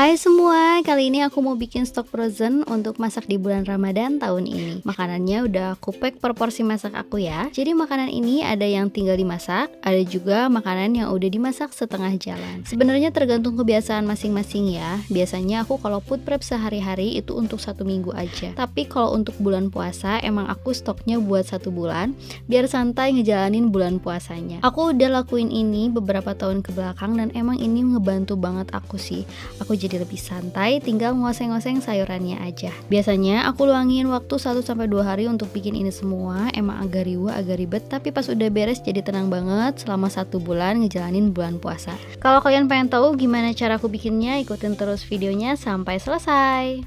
Hai semua, kali ini aku mau bikin stok frozen untuk masak di bulan Ramadan tahun ini. Makanannya udah aku pack per porsi masak aku ya. Jadi makanan ini ada yang tinggal dimasak, ada juga makanan yang udah dimasak setengah jalan. Sebenarnya tergantung kebiasaan masing-masing ya. Biasanya aku kalau food prep sehari-hari itu untuk 1 minggu aja. Tapi kalau untuk bulan puasa emang aku stoknya buat 1 bulan, biar santai ngejalanin bulan puasanya. Aku udah lakuin ini beberapa tahun ke belakang dan emang ini ngebantu banget aku sih. Aku jadi lebih santai, tinggal ngoseng-ngoseng sayurannya aja. Biasanya aku luangin waktu 1-2 hari untuk bikin ini semua. Emang agak riuh, agak ribet, tapi pas udah beres jadi tenang banget selama 1 bulan ngejalanin bulan puasa. Kalau kalian pengen tahu gimana cara aku bikinnya, ikutin terus videonya sampai selesai.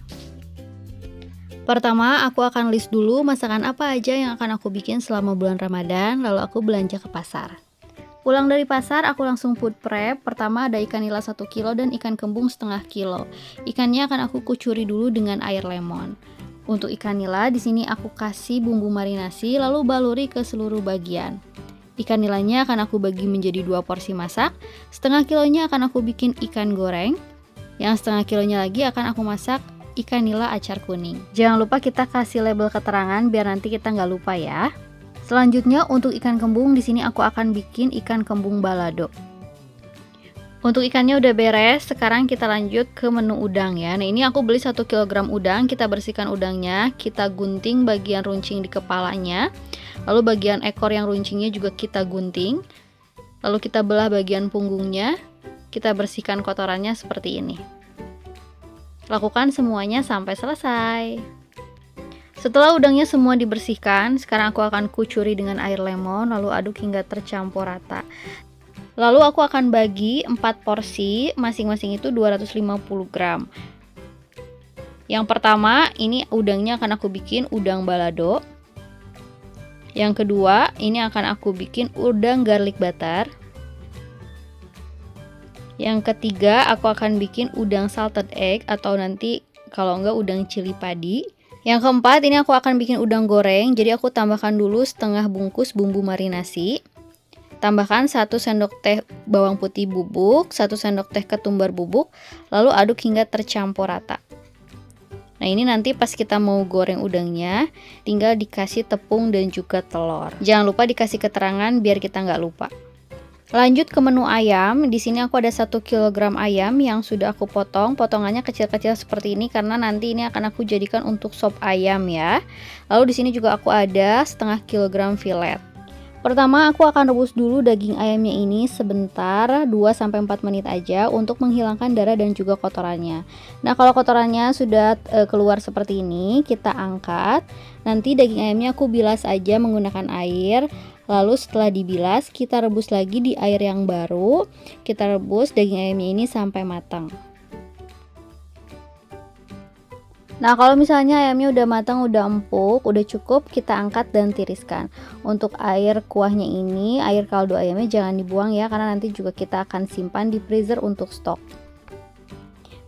Pertama, aku akan list dulu masakan apa aja yang akan aku bikin selama bulan Ramadan, lalu aku belanja ke pasar. Pulang dari pasar, aku langsung food prep. Pertama ada ikan nila 1 kilo dan ikan kembung setengah kilo. Ikannya akan aku kucuri dulu dengan air lemon. Untuk ikan nila, di sini aku kasih bumbu marinasi, lalu baluri ke seluruh bagian. Ikan nilanya akan aku bagi menjadi 2 porsi masak. Setengah kilonya akan aku bikin ikan goreng. Yang setengah kilonya lagi akan aku masak ikan nila acar kuning. Jangan lupa kita kasih label keterangan biar nanti kita nggak lupa ya. Selanjutnya untuk ikan kembung di sini aku akan bikin ikan kembung balado. Untuk ikannya udah beres, sekarang kita lanjut ke menu udang ya. Nah, ini aku beli 1 kg udang, kita bersihkan udangnya, kita gunting bagian runcing di kepalanya. Lalu bagian ekor yang runcingnya juga kita gunting. Lalu kita belah bagian punggungnya, kita bersihkan kotorannya seperti ini. Lakukan semuanya sampai selesai. Setelah udangnya semua dibersihkan, sekarang aku akan kucuri dengan air lemon, lalu aduk hingga tercampur rata. Lalu aku akan bagi 4 porsi, masing-masing itu 250 gram. Yang pertama, ini udangnya akan aku bikin udang balado. Yang kedua, ini akan aku bikin udang garlic butter. Yang ketiga, aku akan bikin udang salted egg atau nanti kalau enggak udang cili padi. Yang keempat, ini aku akan bikin udang goreng. Jadi aku tambahkan dulu setengah bungkus bumbu marinasi. Tambahkan 1 sendok teh bawang putih bubuk, 1 sendok teh ketumbar bubuk, lalu aduk hingga tercampur rata. Nah, ini nanti pas kita mau goreng udangnya, tinggal dikasih tepung dan juga telur. Jangan lupa dikasih keterangan biar kita nggak lupa. Lanjut ke menu ayam. Di sini aku ada 1 kg ayam yang sudah aku potong. Potongannya kecil-kecil seperti ini karena nanti ini akan aku jadikan untuk sop ayam ya. Lalu di sini juga aku ada setengah kilogram filet. Pertama aku akan rebus dulu daging ayamnya ini sebentar, 2-4 menit aja untuk menghilangkan darah dan juga kotorannya. Nah, kalau kotorannya sudah keluar seperti ini, kita angkat. Nanti daging ayamnya aku bilas aja menggunakan air. Lalu setelah dibilas, kita rebus lagi di air yang baru. Kita rebus daging ayamnya ini sampai matang. Nah, kalau misalnya ayamnya udah matang, udah empuk, udah cukup, kita angkat dan tiriskan. Untuk air kuahnya ini, air kaldu ayamnya jangan dibuang ya, karena nanti juga kita akan simpan di freezer untuk stok.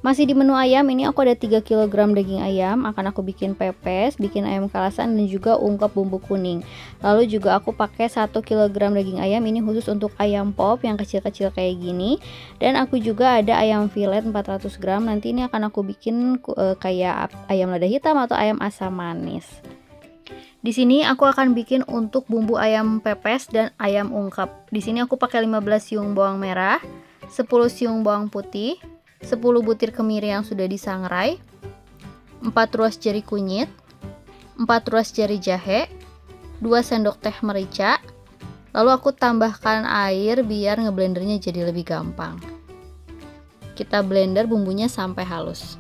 Masih di menu ayam, ini aku ada 3 kg daging ayam, akan aku bikin pepes, bikin ayam kalasan dan juga ungkep bumbu kuning. Lalu juga aku pakai 1 kg daging ayam, ini khusus untuk ayam pop yang kecil-kecil kayak gini. Dan aku juga ada ayam filet 400 gram, nanti ini akan aku bikin kayak ayam lada hitam atau ayam asam manis. Di sini aku akan bikin untuk bumbu ayam pepes dan ayam ungkep. Di sini aku pakai 15 siung bawang merah, 10 siung bawang putih, 10 butir kemiri yang sudah disangrai, 4 ruas jari kunyit, 4 ruas jari jahe, 2 sendok teh merica. Lalu aku tambahkan air biar ngeblendernya jadi lebih gampang. Kita blender bumbunya sampai halus.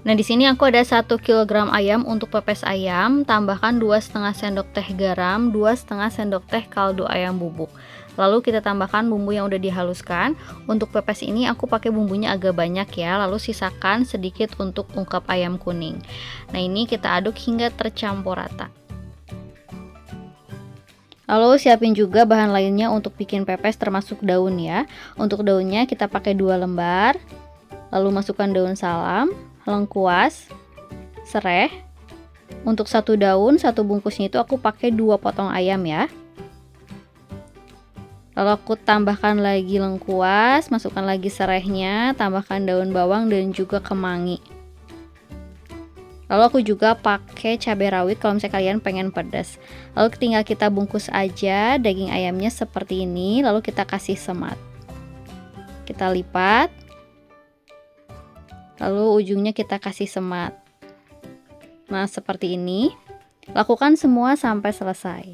Nah, di sini aku ada 1 kg ayam untuk pepes ayam, tambahkan 2,5 sendok teh garam, 2,5 sendok teh kaldu ayam bubuk. Lalu kita tambahkan bumbu yang udah dihaluskan. Untuk pepes ini aku pakai bumbunya agak banyak ya, lalu sisakan sedikit untuk ungkep ayam kuning. Nah, ini kita aduk hingga tercampur rata. Lalu siapin juga bahan lainnya untuk bikin pepes termasuk daun ya. Untuk daunnya kita pakai 2 lembar. Lalu masukkan daun salam, lengkuas, sereh. Untuk 1 daun, 1 bungkusnya itu aku pakai 2 potong ayam ya. Lalu aku tambahkan lagi lengkuas, masukkan lagi serehnya, tambahkan daun bawang dan juga kemangi. Lalu aku juga pakai cabai rawit kalau misalnya kalian pengen pedas. Lalu tinggal kita bungkus aja daging ayamnya seperti ini, lalu kita kasih semat. Kita lipat. Lalu ujungnya kita kasih semat. Nah, seperti ini. Lakukan semua sampai selesai.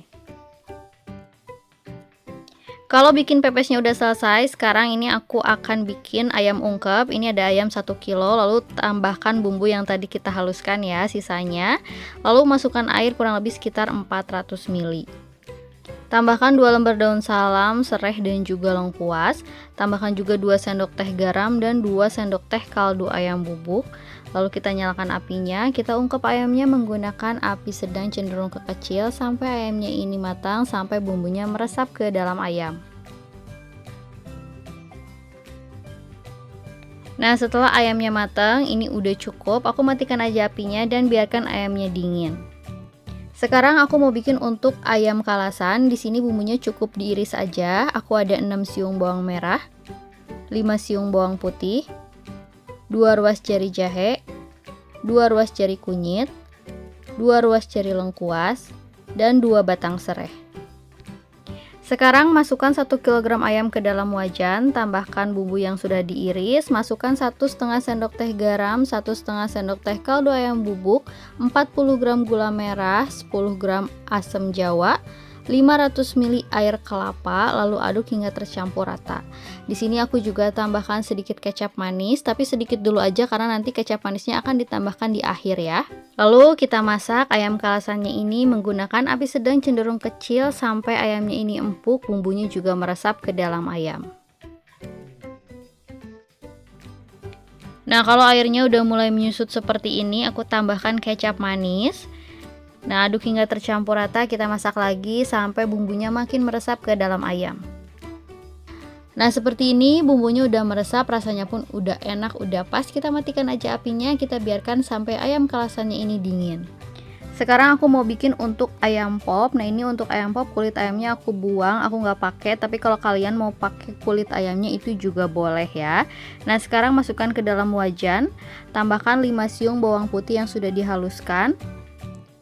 Kalau bikin pepesnya udah selesai, sekarang ini aku akan bikin ayam ungkep. Ini ada ayam 1 kilo, lalu tambahkan bumbu yang tadi kita haluskan ya, sisanya. Lalu masukkan air kurang lebih sekitar 400 ml. Tambahkan 2 lembar daun salam, serai dan juga lengkuas. Tambahkan juga 2 sendok teh garam dan 2 sendok teh kaldu ayam bubuk. Lalu kita nyalakan apinya, kita ungkep ayamnya menggunakan api sedang cenderung ke kecil sampai ayamnya ini matang, sampai bumbunya meresap ke dalam ayam. Nah, setelah ayamnya matang, ini udah cukup, aku matikan aja apinya dan biarkan ayamnya dingin. Sekarang aku mau bikin untuk ayam kalasan. Di sini bumbunya cukup diiris aja. Aku ada 6 siung bawang merah, 5 siung bawang putih, 2 ruas jari jahe, 2 ruas jari kunyit, 2 ruas jari lengkuas, dan 2 batang serai. Sekarang masukkan 1 kg ayam ke dalam wajan, tambahkan bumbu yang sudah diiris, masukkan 1,5 sendok teh garam, 1,5 sendok teh kaldu ayam bubuk, 40 gram gula merah, 10 gram asam jawa, 500 ml air kelapa, lalu aduk hingga tercampur rata. Di sini aku juga tambahkan sedikit kecap manis, tapi sedikit dulu aja karena nanti kecap manisnya akan ditambahkan di akhir ya. Lalu kita masak ayam kalasannya ini menggunakan api sedang cenderung kecil sampai ayamnya ini empuk, bumbunya juga meresap ke dalam ayam. Nah, kalau airnya udah mulai menyusut seperti ini, aku tambahkan kecap manis. Nah, aduk hingga tercampur rata, kita masak lagi sampai bumbunya makin meresap ke dalam ayam. Nah, seperti ini bumbunya udah meresap, rasanya pun udah enak, udah pas. Kita matikan aja apinya, kita biarkan sampai ayam kalasannya ini dingin. Sekarang aku mau bikin untuk ayam pop. Nah, ini untuk ayam pop kulit ayamnya aku buang, aku nggak pakai. Tapi kalau kalian mau pakai kulit ayamnya itu juga boleh ya. Nah, sekarang masukkan ke dalam wajan, tambahkan 5 siung bawang putih yang sudah dihaluskan.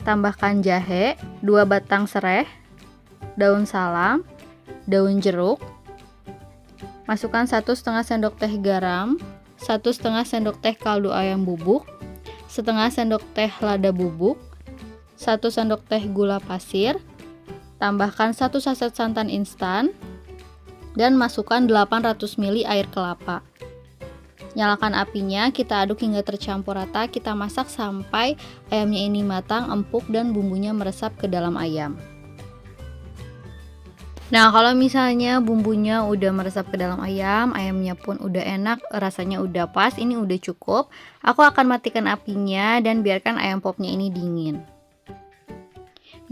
Tambahkan jahe, 2 batang serai, daun salam, daun jeruk. Masukkan 1,5 sendok teh garam, 1,5 sendok teh kaldu ayam bubuk, setengah sendok teh lada bubuk, 1 sendok teh gula pasir. Tambahkan 1 saset santan instan dan masukkan 800 ml air kelapa. Nyalakan apinya, kita aduk hingga tercampur rata, kita masak sampai ayamnya ini matang, empuk, dan bumbunya meresap ke dalam ayam. Nah, kalau misalnya bumbunya udah meresap ke dalam ayam, ayamnya pun udah enak, rasanya udah pas, ini udah cukup. Aku akan matikan apinya dan biarkan ayam popnya ini dingin.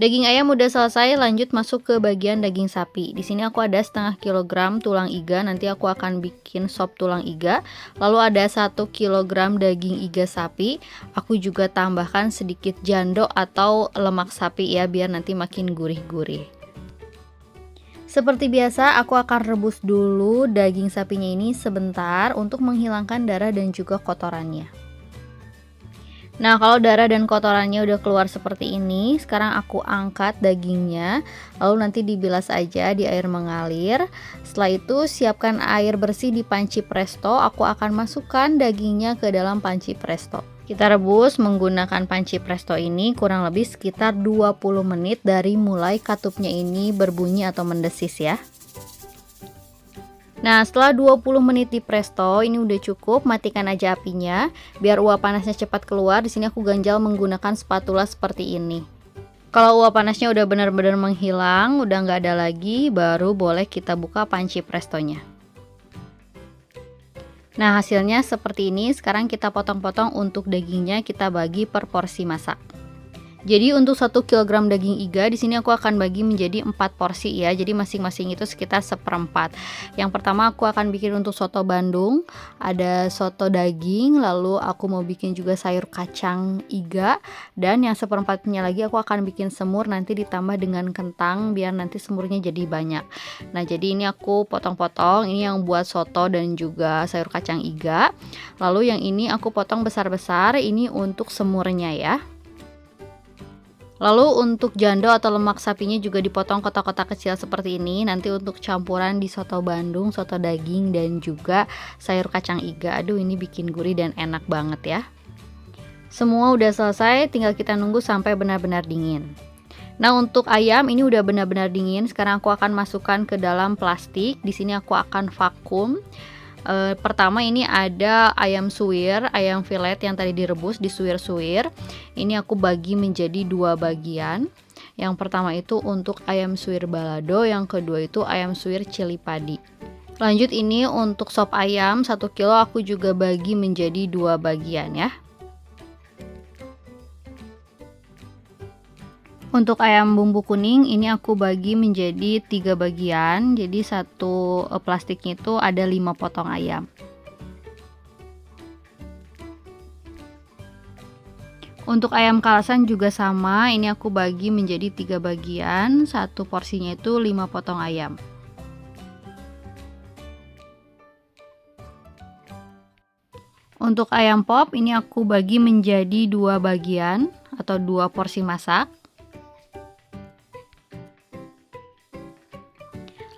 Daging ayam udah selesai, lanjut masuk ke bagian daging sapi. Di sini aku ada setengah kilogram tulang iga, nanti aku akan bikin sop tulang iga. Lalu ada 1 kilogram daging iga sapi. Aku juga tambahkan sedikit jando atau lemak sapi ya, biar nanti makin gurih-gurih. Seperti biasa, aku akan rebus dulu daging sapinya ini sebentar untuk menghilangkan darah dan juga kotorannya. Nah, kalau darah dan kotorannya udah keluar seperti ini, sekarang aku angkat dagingnya, lalu nanti dibilas aja di air mengalir. Setelah itu, siapkan air bersih di panci presto. Aku akan masukkan dagingnya ke dalam panci presto. Kita rebus menggunakan panci presto ini kurang lebih sekitar 20 menit dari mulai katupnya ini berbunyi atau mendesis ya. Nah, setelah 20 menit di presto, ini udah cukup, matikan aja apinya biar uap panasnya cepat keluar. Di sini aku ganjal menggunakan spatula seperti ini. Kalau uap panasnya udah benar-benar menghilang, udah nggak ada lagi, baru boleh kita buka panci prestonya. Nah, hasilnya seperti ini. Sekarang kita potong-potong untuk dagingnya, kita bagi per porsi masak. Jadi untuk 1 kilogram daging iga di sini aku akan bagi menjadi 4 porsi ya. Jadi masing-masing itu sekitar 1/4. Yang pertama aku akan bikin untuk soto Bandung, ada soto daging, lalu aku mau bikin juga sayur kacang iga, dan yang 1/4-nya lagi aku akan bikin semur nanti ditambah dengan kentang biar nanti semurnya jadi banyak. Nah, jadi ini aku potong-potong, ini yang buat soto dan juga sayur kacang iga. Lalu yang ini aku potong besar-besar, ini untuk semurnya ya. Lalu untuk jando atau lemak sapinya juga dipotong kotak-kotak kecil seperti ini. Nanti untuk campuran di soto Bandung, soto daging, dan juga sayur kacang iga. Aduh, ini bikin gurih dan enak banget ya. Semua udah selesai, tinggal kita nunggu sampai benar-benar dingin. Nah, untuk ayam ini udah benar-benar dingin. Sekarang aku akan masukkan ke dalam plastik. Di sini aku akan vakum. Pertama ini ada ayam suwir, ayam filet yang tadi direbus di suwir-suwir. Ini aku bagi menjadi 2 bagian. Yang pertama itu untuk ayam suwir balado, yang kedua itu ayam suwir cili padi. Lanjut ini untuk sop ayam 1 kilo aku juga bagi menjadi 2 bagian ya. Untuk ayam bumbu kuning ini aku bagi menjadi 3 bagian. Jadi satu plastiknya itu ada 5 potong ayam. Untuk ayam kalasan juga sama, ini aku bagi menjadi 3 bagian. Satu porsinya itu 5 potong ayam. Untuk ayam pop ini aku bagi menjadi 2 bagian atau 2 porsi masak.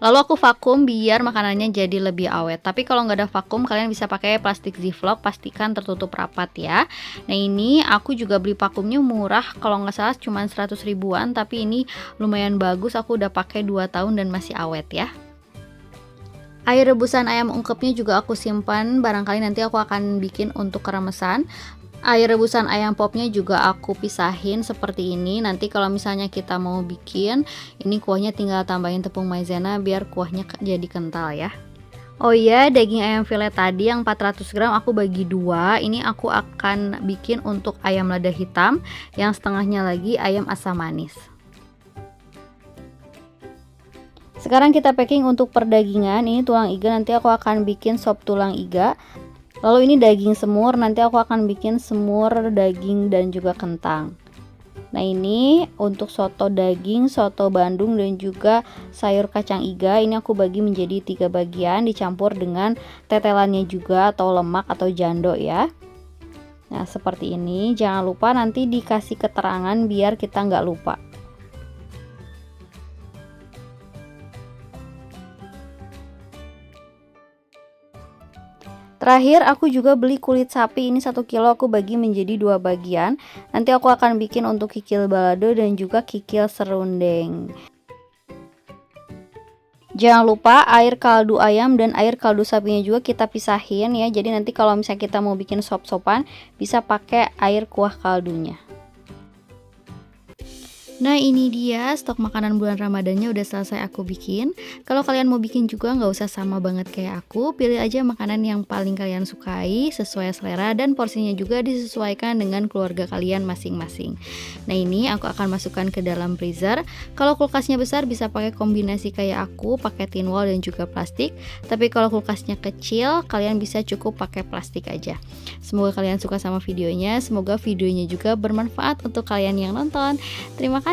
Lalu aku vakum biar makanannya jadi lebih awet. Tapi kalau nggak ada vakum, kalian bisa pakai plastik ziplock, pastikan tertutup rapat ya. Nah, ini aku juga beli vakumnya murah, kalau nggak salah cuma 100 ribuan, tapi ini lumayan bagus, aku udah pakai 2 tahun dan masih awet ya. Air rebusan ayam ungkepnya juga aku simpan, barangkali nanti aku akan bikin untuk keremesan. Air rebusan ayam popnya juga aku pisahin seperti ini. Nanti kalau misalnya kita mau bikin, ini kuahnya tinggal tambahin tepung maizena biar kuahnya jadi kental ya. Oh iya, daging ayam filet tadi yang 400 gram aku bagi 2. Ini aku akan bikin untuk ayam lada hitam, yang setengahnya lagi ayam asam manis. Sekarang kita packing untuk perdagingan. Ini tulang iga, nanti aku akan bikin sop tulang iga. Lalu ini daging semur, nanti aku akan bikin semur daging dan juga kentang. Nah, ini untuk soto daging, soto Bandung, dan juga sayur kacang iga. Ini aku bagi menjadi 3 bagian, dicampur dengan tetelannya juga atau lemak atau jando ya. Nah, seperti ini. Jangan lupa nanti dikasih keterangan biar kita nggak lupa. Terakhir aku juga beli kulit sapi, ini 1 kilo aku bagi menjadi 2 bagian. Nanti aku akan bikin untuk kikil balado dan juga kikil serundeng. Jangan lupa air kaldu ayam dan air kaldu sapinya juga kita pisahin ya. Jadi nanti kalau misalnya kita mau bikin sop-sopan bisa pakai air kuah kaldunya. Nah, ini dia stok makanan bulan Ramadannya udah selesai aku bikin. Kalau kalian mau bikin juga nggak usah sama banget kayak aku, pilih aja makanan yang paling kalian sukai, sesuai selera, dan porsinya juga disesuaikan dengan keluarga kalian masing-masing. Nah, ini aku akan masukkan ke dalam freezer. Kalau kulkasnya besar bisa pakai kombinasi kayak aku, pakai tin wall dan juga plastik. Tapi kalau kulkasnya kecil, kalian bisa cukup pakai plastik aja. Semoga kalian suka sama videonya, semoga videonya juga bermanfaat untuk kalian yang nonton. Terima kasih.